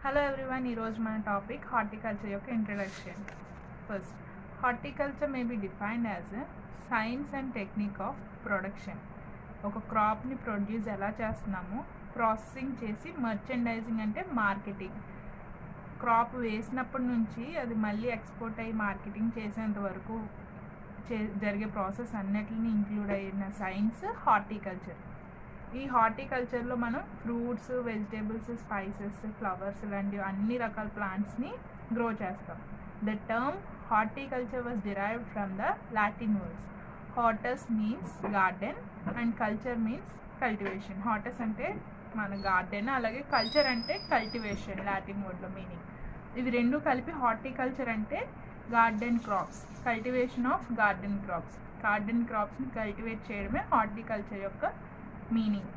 Hello everyone, ఈరోజు మన topic horticulture యొక్క introduction. First, horticulture may be defined as science and technique of production. ఒక క్రాప్ని produce ఎలా చేస్తున్నామో ప్రాసెసింగ్ చేసి మర్చెండైజింగ్ అంటే మార్కెటింగ్. క్రాప్ వేసినప్పటి నుంచి అది మళ్ళీ ఎక్స్పోర్ట్ అయ్యి మార్కెటింగ్ చేసేంత వరకు జరిగే ప్రాసెస్ అన్నిటిని ఇంక్లూడ్ అయిన సైన్స్ హార్టికల్చర్. ఈ హార్టికల్చర్లో మనం ఫ్రూట్స్, వెజిటేబుల్స్, స్పైసెస్, ఫ్లవర్స్ ఇలాంటివి అన్ని రకాల ప్లాంట్స్ని గ్రో చేస్తాం. The term horticulture was derived from the Latin words. Hortus means garden and culture means cultivation. Hortus అంటే మన గార్డెన్, అలాగే కల్చర్ అంటే కల్టివేషన్ లాటిన్ వర్డ్లో మీనింగ్. ఇవి రెండు కలిపి హార్టికల్చర్ అంటే garden crops, cultivation of garden crops. Garden క్రాప్స్ని కల్టివేట్ చేయడమే హార్టికల్చర్ యొక్క meaning.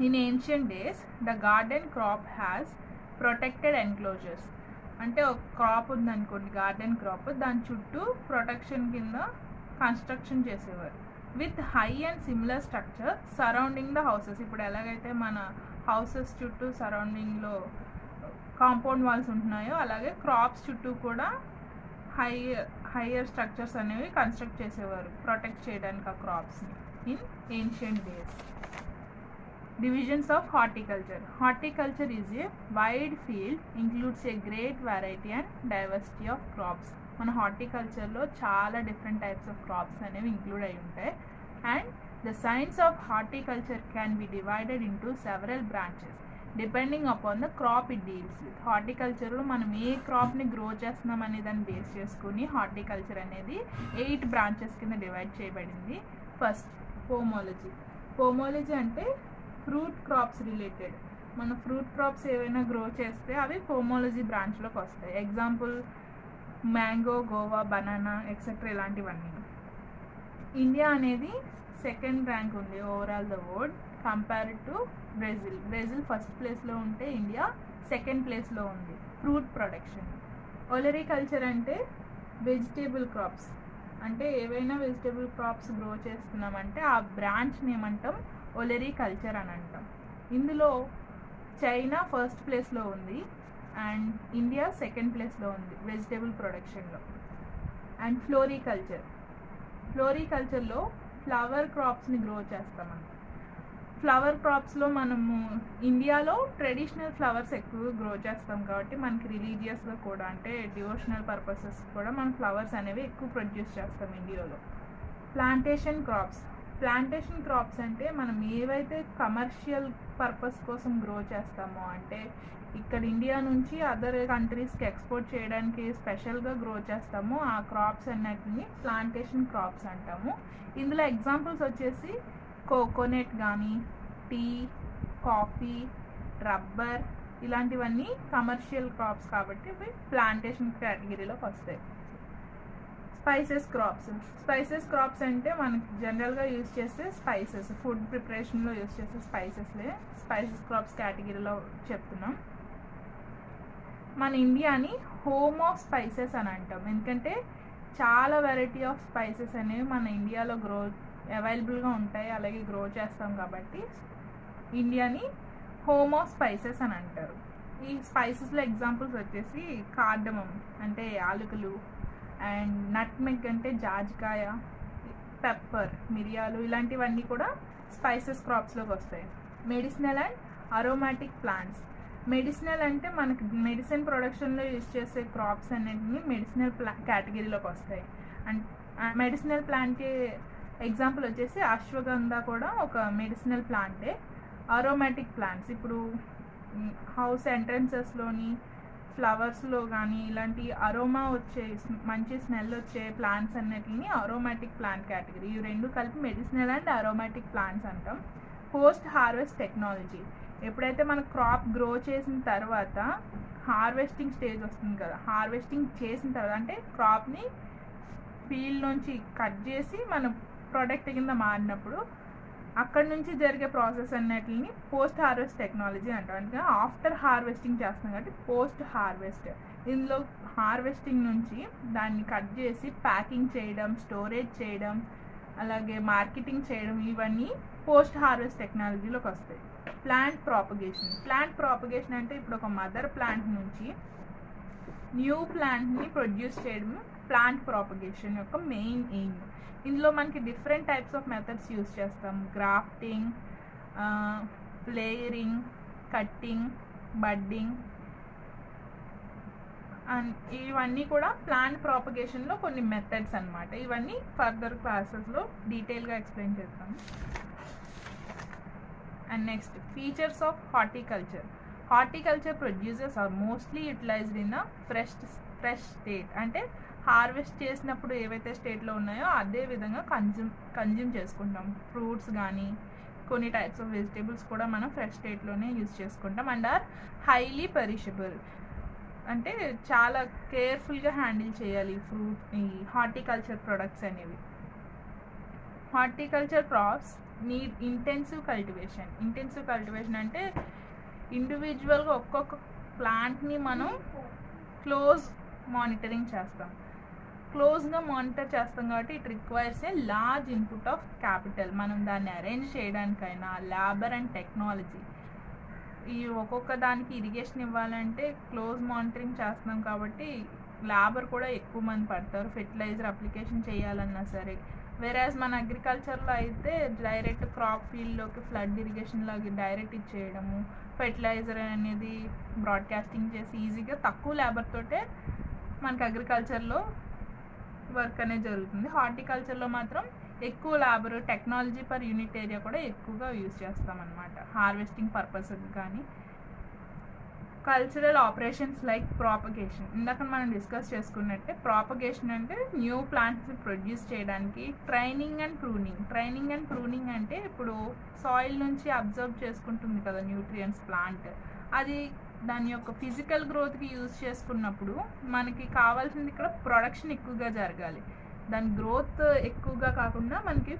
In ancient days the garden crop has protected enclosures. అంటే ఒక క్రాప్ ఉందనుకోండి, గార్డెన్ క్రాప్, దాని చుట్టూ ప్రొటెక్షన్ కింద కన్స్ట్రక్షన్ చేసేవారు with high and similar structure surrounding the houses. ఇప్పుడు ఎలాగైతే మన హౌసెస్ చుట్టూ సరౌండింగ్లో కాంపౌండ్ వాల్స్ ఉంటున్నాయో, అలాగే క్రాప్స్ చుట్టూ కూడా హైయర్ స్ట్రక్చర్స్ అనేవి కన్స్ట్రక్ట్ చేసేవారు ప్రొటెక్ట్ చేయడానికి ఆ క్రాప్స్ని in ancient days. Divisions of horticulture. Horticulture is a wide field, includes a great variety and diversity of crops. మన హార్టికల్చర్లో చాలా డిఫరెంట్ టైప్స్ ఆఫ్ క్రాప్స్ అనేవి ఇంక్లూడ్ అయి ఉంటాయి. And the science of horticulture can be divided into several branches depending upon the crop it deals with. హార్టికల్చర్లో మనం ఏ క్రాప్ని grow చేస్తున్నాం అనే దాన్ని బేస్ చేసుకుని హార్టికల్చర్ అనేది 8 బ్రాంచెస్ కింద డివైడ్ చేయబడింది. ఫస్ట్, పోమోలజీ. పోమోలజీ అంటే ఫ్రూట్ క్రాప్స్ రిలేటెడ్. మన ఫ్రూట్ క్రాప్స్ ఏవైనా గ్రో చేస్తే అవి పోమోలజీ బ్రాంచ్లోకి వస్తాయి. Example mango, Goa, banana etcetera ఇలాంటివన్నీ. ఇండియా అనేది సెకండ్ ర్యాంక్ ఉంది overall the world compared to Brazil. Brazil first ప్లేస్లో ఉంటే ఇండియా సెకండ్ ప్లేస్లో ఉంది ఫ్రూట్ ప్రొడక్షన్. ఒలరికల్చర్ అంటే వెజిటేబుల్ క్రాప్స్. అంటే ఏవైనా వెజిటేబుల్ క్రాప్స్ గ్రో చేస్తున్నామంటే ఆ బ్రాంచ్ని ఏమంటాం, ఒలరికల్చర్ అని అంటాం. ఇందులో చైనా ఫస్ట్ ప్లేస్లో ఉంది అండ్ ఇండియా సెకండ్ ప్లేస్లో ఉంది వెజిటేబుల్ ప్రొడక్షన్లో. And floriculture. ఫ్లోరికల్చర్లో ఫ్లవర్ క్రాప్స్ని గ్రో చేస్తామన్నమాట. ఫ్లవర్ క్రాప్స్లో మనము ఇండియాలో ట్రెడిషనల్ ఫ్లవర్స్ ఎక్కువ గ్రో చేస్తాం కాబట్టి మనకి రిలీజియస్గా కూడా, అంటే డివోషనల్ పర్పసెస్ కూడా మనం ఫ్లవర్స్ అనేవి ఎక్కువ ప్రొడ్యూస్ చేస్తాం ఇండియాలో. Plantation crops. ప్లాంటేషన్ క్రాప్స్ అంటే మనం ఏవైతే కమర్షియల్ పర్పస్ కోసం గ్రో చేస్తామో, అంటే ఇక్కడ ఇండియా నుంచి అదర్ కంట్రీస్కి ఎక్స్పోర్ట్ చేయడానికి స్పెషల్గా గ్రో చేస్తామో ఆ క్రాప్స్ అన్నిటిని ప్లాంటేషన్ క్రాప్స్ అంటాము. ఇందులో ఎగ్జాంపుల్స్ వచ్చేసి కోకోనట్ కానీ, టీ, కాఫీ, రబ్బర్ ఇలాంటివన్నీ కమర్షియల్ క్రాప్స్ కాబట్టి ఇవి ప్లాంటేషన్ కేటగిరీలోకి వస్తాయి. Spices crops. స్పైసెస్ క్రాప్స్ అంటే మనకి జనరల్గా యూజ్ చేసే స్పైసెస్, ఫుడ్ ప్రిపరేషన్లో యూజ్ చేసే స్పైసెస్లే స్పైసెస్ క్రాప్స్ కేటగిరీలో చెప్తున్నాం. మన ఇండియాని హోమ్ ఆఫ్ స్పైసెస్ అని అంటాం, ఎందుకంటే చాలా వెరైటీ ఆఫ్ స్పైసెస్ అనేవి మన ఇండియాలో అవైలబుల్గా ఉంటాయి, అలాగే గ్రో చేస్తాం కాబట్టి ఇండియాని హోమ్ ఆఫ్ స్పైసెస్ అని అంటారు. ఈ స్పైసెస్లో ఎగ్జాంపుల్స్ వచ్చేసి కార్డమమ్ అంటే యాలకులు, అండ్ నట్మెగ్ అంటే జాజికాయ, పెప్పర్ మిరియాలు ఇలాంటివన్నీ కూడా స్పైసెస్ క్రాప్స్లోకి వస్తాయి. Medicinal and aromatic plants. Medicinal అంటే మనకి మెడిసిన్ ప్రొడక్షన్లో యూజ్ చేసే క్రాప్స్ అన్నింటినీ మెడిసినల్ కేటగిరీలోకి వస్తాయి. అండ్ మెడిసినల్ ప్లాంట్కి ఎగ్జాంపుల్ వచ్చేసి అశ్వగంధ కూడా ఒక మెడిసినల్ ప్లాంటే. అరోమాటిక్ ప్లాంట్స్ ఇప్పుడు హౌస్ ఎంట్రన్సెస్లోని ఫ్లవర్స్లో కానీ ఇలాంటి అరోమా వచ్చే మంచి స్మెల్ వచ్చే ప్లాంట్స్ అన్నిటిని అరోమాటిక్ ప్లాంట్ కేటగిరీ. ఇవి రెండు కలిపి మెడిసినల్ అండ్ అరోమాటిక్ ప్లాంట్స్ అంటాం. Post harvest technology. ఎప్పుడైతే మన క్రాప్ గ్రో చేసిన తర్వాత హార్వెస్టింగ్ స్టేజ్ వస్తుంది కదా, హార్వెస్టింగ్ చేసిన తర్వాత అంటే క్రాప్ని ఫీల్డ్ నుంచి కట్ చేసి మనం ప్రొడక్ట్ కింద మారినప్పుడు అక్కడ నుంచి జరిగే ప్రాసెస్ అన్నిటిని పోస్ట్ హార్వెస్ట్ టెక్నాలజీ అంటాం. అంటే ఆఫ్టర్ హార్వెస్టింగ్ చేస్తున్నాం కాబట్టి పోస్ట్ హార్వెస్ట్. ఇందులో హార్వెస్టింగ్ నుంచి దాన్ని కట్ చేసి ప్యాకింగ్ చేయడం, స్టోరేజ్ చేయడం, అలాగే మార్కెటింగ్ చేయడం ఇవన్నీ పోస్ట్ హార్వెస్ట్ టెక్నాలజీలోకి వస్తాయి. ప్లాంట్ ప్రాపగేషన్ అంటే ఇప్పుడు ఒక మదర్ ప్లాంట్ నుంచి న్యూ ప్లాంట్ని ప్రొడ్యూస్ చేయడం ప్లాంట్ ప్రాపగేషన్ యొక్క మెయిన్ ఎయిమ్. ఇందులో మనకి different types of methods use చేస్తాం. Grafting, layering, cutting, budding and ఇవన్నీ కూడా ప్లాంట్ ప్రాపగేషన్లో కొన్ని మెథడ్స్ అన్నమాట. ఇవన్నీ ఫర్దర్ క్లాసెస్లో డీటెయిల్గా ఎక్స్ప్లెయిన్ చేస్తాము. And next, features of horticulture. Horticulture produces are mostly utilised in a fresh state. అంటే హార్వెస్ట్ చేసినప్పుడు ఏవైతే స్టేట్లో ఉన్నాయో అదే విధంగా కన్జ్యూమ్ చేసుకుంటాం. ఫ్రూట్స్ కానీ కొన్ని టైప్స్ ఆఫ్ వెజిటేబుల్స్ కూడా మనం ఫ్రెష్ స్టేట్లోనే యూజ్ చేసుకుంటాం. And are highly perishable. అంటే చాలా కేర్ఫుల్గా హ్యాండిల్ చేయాలి ఈ హార్టికల్చర్ ప్రొడక్ట్స్ అనేవి. Horticulture crops need intensive cultivation అంటే ఇండివిజువల్గా ఒక్కొక్క ప్లాంట్ని మనం క్లోజ్గా మానిటర్ చేస్తాం కాబట్టి it requires a large input of capital. మనం దాన్ని అరేంజ్ చేయడానికైనా లేబర్ అండ్ టెక్నాలజీ, ఈ ఒక్కొక్క దానికి ఇరిగేషన్ ఇవ్వాలంటే క్లోజ్ మానిటరింగ్ చేస్తున్నాం కాబట్టి లేబర్ కూడా ఎక్కువ మంది పడతారు. ఫెర్టిలైజర్ అప్లికేషన్ చేయాలన్నా సరే. వేరేస్ మన అగ్రికల్చర్లో అయితే డైరెక్ట్ క్రాప్ ఫీల్డ్లోకి ఫ్లడ్ ఇరిగేషన్ లాగా డైరెక్ట్ ఇచ్చేయడము, ఫెర్టిలైజర్ అనేది బ్రాడ్కాస్టింగ్ చేసి ఈజీగా తక్కువ లేబర్ తోటే మనకి అగ్రికల్చర్లో వర్క్ అనేది జరుగుతుంది. హార్టికల్చర్లో మాత్రం ఎక్కువ labour, technology per unit area కూడా ఎక్కువగా యూజ్ చేస్తామన్నమాట హార్వెస్టింగ్ పర్పస్కి. కానీ కల్చరల్ ఆపరేషన్స్ లైక్ ప్రాపగేషన్, ఇందాక మనం డిస్కస్ చేసుకున్నట్టే ప్రాపగేషన్ అంటే న్యూ ప్లాంట్స్ని ప్రొడ్యూస్ చేయడానికి. ట్రైనింగ్ అండ్ ప్రూనింగ్ అంటే ఇప్పుడు సాయిల్ నుంచి అబ్జర్వ్ చేసుకుంటుంది కదా న్యూట్రియంట్స్ ప్లాంట్, అది దాని యొక్క ఫిజికల్ గ్రోత్కి యూజ్ చేసుకున్నప్పుడు మనకి కావాల్సింది ఇక్కడ ప్రొడక్షన్ ఎక్కువగా జరగాలి. దాని గ్రోత్ ఎక్కువగా కాకుండా మనకి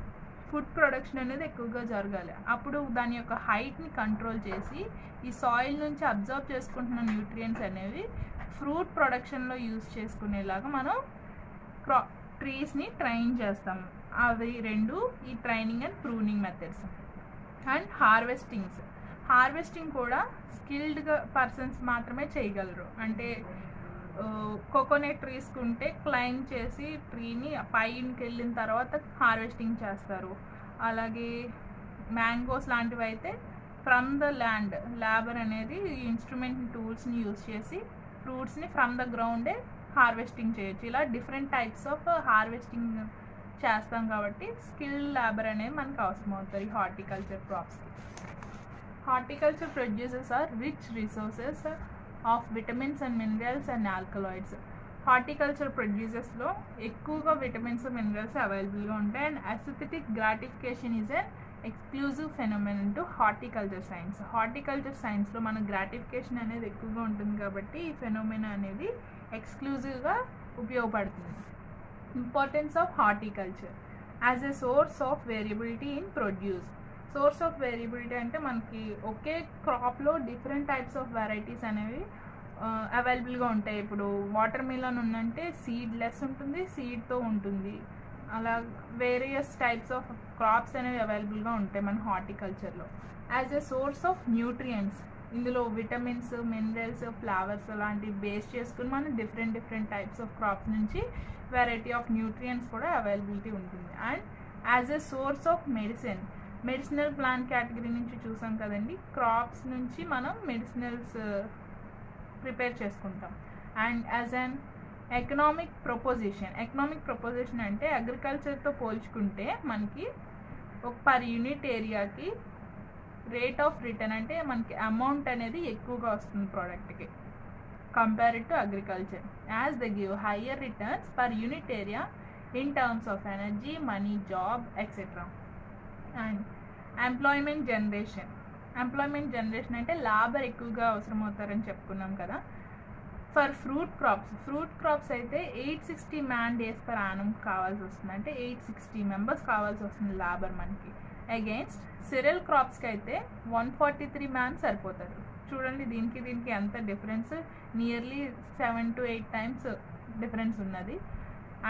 ఫుడ్ ప్రొడక్షన్ అనేది ఎక్కువగా జరగాలి. అప్పుడు దాని యొక్క హైట్ని కంట్రోల్ చేసి ఈ సాయిల్ నుంచి అబ్జర్వ్ చేసుకుంటున్న న్యూట్రియంట్స్ అనేవి ఫ్రూట్ ప్రొడక్షన్లో యూజ్ చేసుకునేలాగా మనం ట్రీస్ని ట్రైన్ చేస్తాము. అవి రెండు ఈ training and pruning methods. And harvesting కూడా స్కిల్డ్గా పర్సన్స్ మాత్రమే చేయగలరు. అంటే కోకోనట్ ట్రీస్కి ఉంటే క్లైమ్ చేసి ట్రీని పైకి వెళ్ళిన తర్వాత హార్వెస్టింగ్ చేస్తారు. అలాగే మ్యాంగోస్ లాంటివి అయితే ఫ్రమ్ ద ల్యాండ్ లేబర్ అనేది ఇన్స్ట్రుమెంట్ టూల్స్ని యూజ్ చేసి ఫ్రూట్స్ని ఫ్రమ్ ద గ్రౌండే హార్వెస్టింగ్ చేయొచ్చు. ఇలా డిఫరెంట్ టైప్స్ ఆఫ్ హార్వెస్టింగ్ చేస్తాం కాబట్టి స్కిల్ లేబర్ అనేది మనకు అవసరం అవుతుంది హార్టికల్చర్ క్రాప్స్కి. Horticulture produces are rich resources of vitamins and minerals and alkaloids. Horticulture ప్రొడ్యూసెస్లో ఎక్కువగా విటమిన్స్ మినరల్స్ అవైలబుల్గా ఉంటాయి. And aesthetic gratification is an exclusive phenomenon to horticulture సైన్స్లో మన గ్రాటిఫికేషన్ అనేది ఎక్కువగా ఉంటుంది కాబట్టి ఈ ఫెనోమెనా అనేది ఎక్స్క్లూజివ్గా ఉపయోగపడుతుంది. Importance of horticulture as a source of variability in produce. Source of variability అంటే మనకి ఒకే క్రాప్లో డిఫరెంట్ టైప్స్ ఆఫ్ వెరైటీస్ అనేవి అవైలబుల్గా ఉంటాయి. ఇప్పుడు వాటర్ మిలన్ ఉందంటే సీడ్లెస్ ఉంటుంది, సీడ్తో ఉంటుంది. అలా వేరియస్ టైప్స్ ఆఫ్ క్రాప్స్ అనేవి అవైలబుల్గా ఉంటాయి మన హార్టికల్చర్లో. As a source of nutrients, ఇందులో విటమిన్స్, మినరల్స్, ఫ్లవర్స్ లాంటివి బేస్ చేసుకుని మనం డిఫరెంట్ టైప్స్ ఆఫ్ క్రాప్స్ నుంచి వెరైటీ ఆఫ్ న్యూట్రియంట్స్ కూడా అవైలబిలిటీ ఉంటుంది. And as a source of medicinal plant category నుంచి చూసాం కదండి, క్రాప్స్ నుంచి మనం మెడిసినల్స్ ప్రిపేర్ చేసుకుంటాం. And as an economic proposition అంటే అగ్రికల్చర్తో పోల్చుకుంటే మనకి ఒక పర్ యూనిట్ ఏరియాకి రేట్ ఆఫ్ రిటర్న్ అంటే మనకి అమౌంట్ అనేది ఎక్కువగా వస్తుంది ప్రోడక్ట్కి compared to agriculture, as they give higher returns per unit area in terms of energy, money, job etcetera. And employment generation అంటే లేబర్ ఎక్కువగా అవసరం అవుతారని చెప్పుకున్నాం కదా. ఫర్ ఫ్రూట్ క్రాప్స్ అయితే 860 మ్యాన్ డేస్ పర్ యానం కావాల్సి వస్తుంది. అంటే 860 మెంబర్స్ కావాల్సి వస్తుంది లేబర్ మనకి. అగైన్స్ట్ సిరియల్ క్రాప్స్కి అయితే 143 మ్యాన్ సరిపోతారు. చూడండి దీనికి ఎంత difference, nearly 7 to 8 times difference ఉన్నది.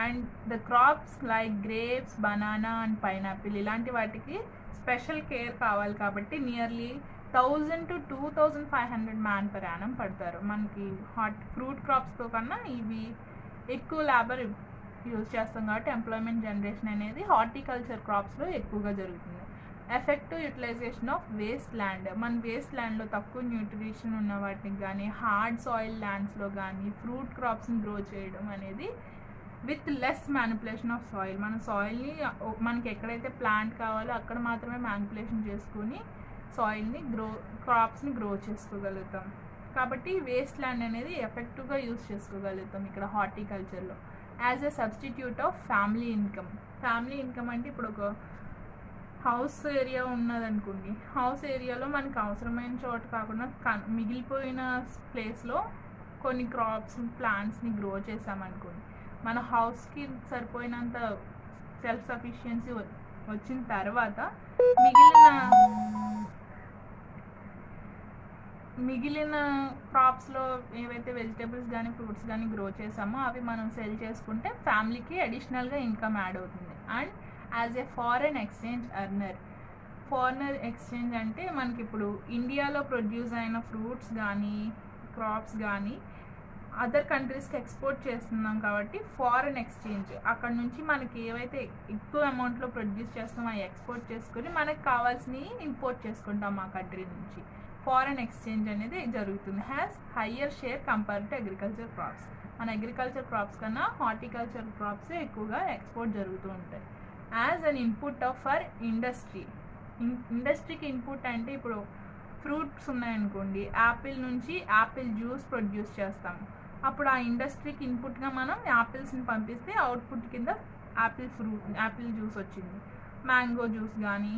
And the crops like grapes, banana and pineapple ఇలాంటి వాటికి స్పెషల్ కేర్ కావాలి కాబట్టి nearly 1000 to 2500 man per annum పడతారు. మనకి ఫ్రూట్ క్రాప్స్తో కన్నా ఇవి ఎక్కువ లేబర్ యూజ్ చేస్తాం కాబట్టి ఎంప్లాయ్మెంట్ జనరేషన్ అనేది హార్టికల్చర్ క్రాప్స్లో ఎక్కువగా జరుగుతుంది. Effective utilisation of waste land, మన వేస్ట్ ల్యాండ్లో తక్కువ న్యూట్రిషన్ ఉన్న వాటికి కానీ హార్డ్ సాయిల్ ల్యాండ్స్లో కానీ ఫ్రూట్ క్రాప్స్ని గ్రో చేయడం అనేది with less manipulation of soil. మన సాయిల్ని మనకి ఎక్కడైతే ప్లాంట్ కావాలో అక్కడ మాత్రమే మ్యానిపులేషన్ చేసుకుని సాయిల్ని క్రాప్స్ని గ్రో చేసుకోగలుగుతాం. కాబట్టి వేస్ట్ ల్యాండ్ అనేది ఎఫెక్టివ్గా యూజ్ చేసుకోగలుగుతాం ఇక్కడ హార్టికల్చర్లో. As a substitute of family income. Family income అంటే ఇప్పుడు ఒక హౌస్ ఏరియా ఉన్నదనుకోండి, హౌస్ ఏరియాలో మనకి అవసరమైన చోట కాకుండా మిగిలిపోయిన ప్లేస్లో కొన్ని క్రాప్స్ ప్లాంట్స్ని గ్రో చేసామనుకోండి, మన హౌస్కి సరిపోయినంత సెల్ఫ్ సఫిషియన్సీ వచ్చిన తర్వాత మిగిలిన క్రాప్స్లో ఏవైతే వెజిటేబుల్స్ కానీ ఫ్రూట్స్ కానీ గ్రో చేసామో అవి మనం సెల్ చేసుకుంటే ఫ్యామిలీకి అడిషనల్గా ఇన్కమ్ యాడ్ అవుతుంది. And as a foreign exchange earner. Foreigner exchange అంటే మనకి ఇప్పుడు ఇండియాలో ప్రొడ్యూస్ అయిన ఫ్రూట్స్ కానీ క్రాప్స్ కానీ అదర్ కంట్రీస్కి ఎక్స్పోర్ట్ చేస్తున్నాం కాబట్టి ఫారెన్ ఎక్స్చేంజ్, అక్కడ నుంచి మనకి ఏవైతే ఎక్కువ అమౌంట్లో ప్రొడ్యూస్ చేస్తామో అవి ఎక్స్పోర్ట్ చేసుకుని మనకు కావాల్సినవి ఇంపోర్ట్ చేసుకుంటాం ఆ కంట్రీ నుంచి. ఫారెన్ ఎక్స్చేంజ్ అనేది జరుగుతుంది. Has higher share compare to agriculture crops. మన అగ్రికల్చర్ క్రాప్స్ కన్నా హార్టికల్చర్ క్రాప్సే ఎక్కువగా ఎక్స్పోర్ట్ జరుగుతూ ఉంటాయి. As an input of for industry. ఇండస్ట్రీకి ఇన్పుట్ అంటే ఇప్పుడు ఫ్రూట్స్ ఉన్నాయనుకోండి, యాపిల్ నుంచి యాపిల్ జ్యూస్ ప్రొడ్యూస్ చేస్తాము. అప్పుడు ఆ ఇండస్ట్రీకి ఇన్పుట్గా మనం యాపిల్స్ని పంపిస్తే అవుట్పుట్ కింద యాపిల్ జ్యూస్ వచ్చింది. మ్యాంగో జ్యూస్ కానీ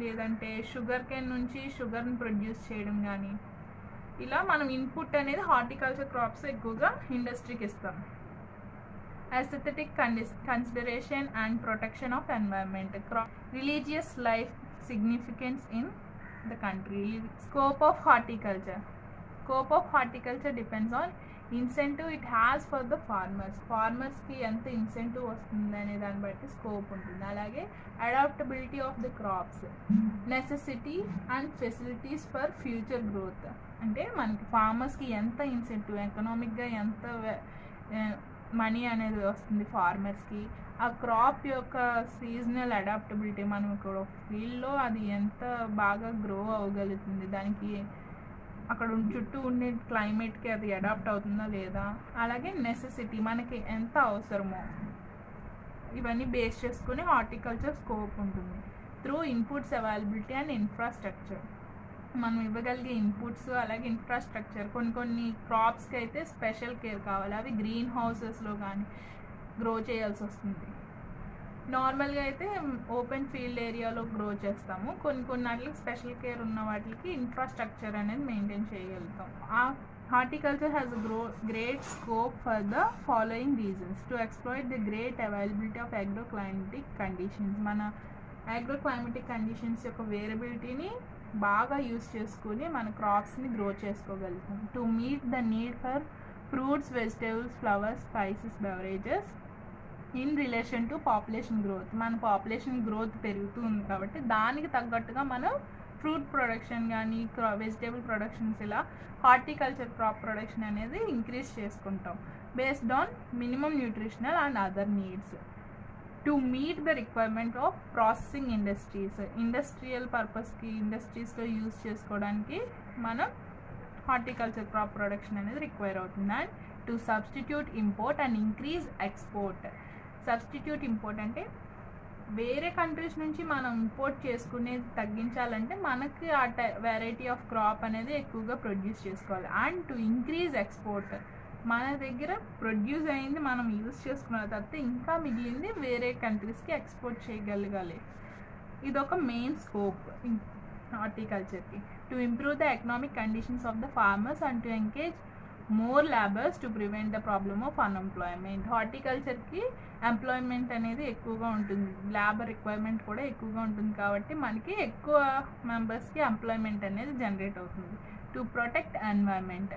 లేదంటే షుగర్ కేన్ నుంచి షుగర్ని ప్రొడ్యూస్ చేయడం కానీ, ఇలా మనం ఇన్పుట్ అనేది హార్టికల్చర్ క్రాప్స్ ఎక్కువగా ఇండస్ట్రీకి ఇస్తాం. aesthetic consideration and protection of environment. Religious life significance in the country. Scope of horticulture. Scope of horticulture depends on incentive it has for the farmers. Farmers ki enta incentive vastundi ane dani batti scope untundi. Alage adaptability of the crops, necessity and facilities for future growth. Ante manaki farmers ki enta incentive economic ga enta money అనేది వస్తుంది ఫార్మర్స్కి, ఆ crop యొక్క seasonal adaptability, మనం ఇక్కడ ఫీల్డ్లో అది ఎంత బాగా గ్రో అవ్వగలుగుతుంది, దానికి అక్కడ చుట్టూ ఉండే క్లైమేట్కి అది అడాప్ట్ అవుతుందా లేదా, అలాగే నెసెసిటీ మనకి ఎంత అవసరమో, ఇవన్నీ బేస్ చేసుకుని హార్టికల్చర్ స్కోప్ ఉంటుంది. Through inputs availability and infrastructure. మనం ఇవ్వగలిగే ఇన్పుట్స్ అలాగే ఇన్ఫ్రాస్ట్రక్చర్. కొన్ని క్రాప్స్కి అయితే స్పెషల్ కేర్ కావాలి, అవి గ్రీన్ హౌసెస్లో కానీ గ్రో చేయాల్సి వస్తుంది. నార్మల్గా అయితే ఓపెన్ ఫీల్డ్ ఏరియాలో గ్రో చేస్తాము. కొన్ని వాటికి స్పెషల్ కేర్ ఉన్న వాటికి ఇన్ఫ్రాస్ట్రక్చర్ అనేది మెయింటైన్ చేయగలుగుతాం. ఆ horticulture has great scope for the following reasons. To exploit the great availability of agroclimatic conditions. మన అగ్రోక్లైమేటిక్ కండిషన్స్ యొక్క వేరియబిలిటీని బాగా యూజ్ చేసుకుని మన క్రాప్స్ని గ్రో చేసుకోగలుగుతాం. To meet the need for fruits, vegetables, flowers, spices, beverages in relation to population growth. మన population growth పెరుగుతుంది కాబట్టి దానికి తగ్గట్టుగా మనం ఫ్రూట్ ప్రొడక్షన్ కానీ వెజిటేబుల్ ప్రొడక్షన్స్ ఇలా హార్టికల్చర్ క్రాప్ ప్రొడక్షన్ అనేది ఇంక్రీజ్ చేసుకుంటాం based on minimum nutritional and other needs. To meet the requirement of processing industries. Industrial పర్పస్కి ఇండస్ట్రీస్లో యూజ్ చేసుకోవడానికి మనం హార్టికల్చర్ క్రాప్ ప్రొడక్షన్ అనేది రిక్వైర్ అవుతుంది. And to substitute import and increase export. Substitute import అంటే వేరే కంట్రీస్ నుంచి మనం ఇంపోర్ట్ చేసుకునేది తగ్గించాలంటే మనకి ఆ వెరైటీ ఆఫ్ క్రాప్ అనేది ఎక్కువగా ప్రొడ్యూస్ చేసుకోవాలి. అండ్ టు ఇంక్రీజ్ ఎక్స్పోర్ట్, మన దగ్గర ప్రొడ్యూస్ అయింది మనం యూజ్ చేసుకున్న తర్వాత ఇంకా మిగిలింది వేరే కంట్రీస్కి ఎక్స్పోర్ట్ చేయగలగాలి. ఇదొక మెయిన్ స్కోప్ హార్టికల్చర్కి. To improve the economic conditions of the farmers and to encourage more labours to prevent the problem of unemployment. హార్టికల్చర్కి ఎంప్లాయ్మెంట్ అనేది ఎక్కువగా ఉంటుంది, లేబర్ రిక్వైర్మెంట్ కూడా ఎక్కువగా ఉంటుంది కాబట్టి మనకి ఎక్కువ మెంబర్స్కి ఎంప్లాయ్మెంట్ అనేది జనరేట్ అవుతుంది. To protect environment.